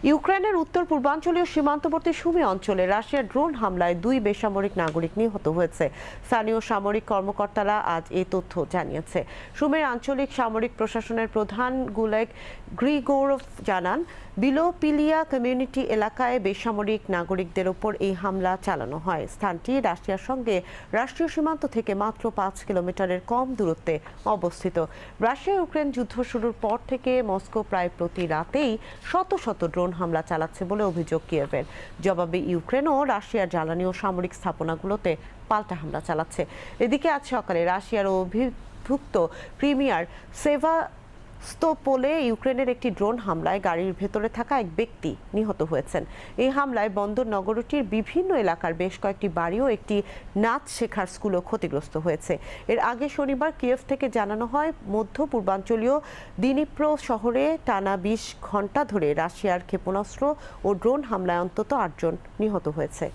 ইউক্রেনের উত্তর পূর্বাঞ্চলীয় সীমান্তবর্তী সুমি অঞ্চলে রাশিয়ার ড্রোন হামলায় 2 বেসামরিক নাগরিক নিহত হয়েছে। স্থানীয় সামরিক কর্মকর্তারা আজ এই তথ্য জানিয়েছে। সুমির আঞ্চলিক সামরিক প্রশাসনের প্রধান গুলেগ গ্রিগোরভ জানান, বিলোপিলিয়া কমিউনিটি এলাকায় বেসামরিক নাগরিকদের ওপর এই হামলা চালানো হয়। স্থানটি রাশিয়ার সঙ্গে রাষ্ট্রীয় সীমান্ত থেকে মাত্র 5 কিলোমিটারের কম দূরত্বে অবস্থিত। রাশিয়া ইউক্রেন যুদ্ধ শুরুর পর থেকে মস্কো প্রায় প্রতি রাতেই শত শত ড্রোন হামলা চালাচ্ছে বলে অভিযোগ কিয়েভের। জবাবে ইউক্রেনও রাশিয়ার জ্বালানি ও সামরিক স্থাপনাগুলোতে পাল্টা হামলা চালাচ্ছে। এদিকে আজ সকালে রাশিয়ার অভিভুক্ত ক্রিমিয়ার সেভাস্তোপোলে ইউক্রেনের একটি ড্রোন হামলায় গাড়ির ভেতরে থাকা এক ব্যক্তি নিহত হয়েছেন। এই হামলায় বন্দর নগরীটির বিভিন্ন এলাকার বেশ কয়েকটি বাড়ি ও একটি নাচ শেখার স্কুলও ক্ষতিগ্রস্ত হয়েছে। এর আগে শনিবার কিয়েভ থেকে জানানো হয়, মধ্য পূর্বাঞ্চলীয় দিনিপ্রো শহরে টানা 20 ঘণ্টা ধরে রাশিয়ার ক্ষেপণাস্ত্র ও ড্রোন হামলায় অন্তত 8 জন নিহত হয়েছে।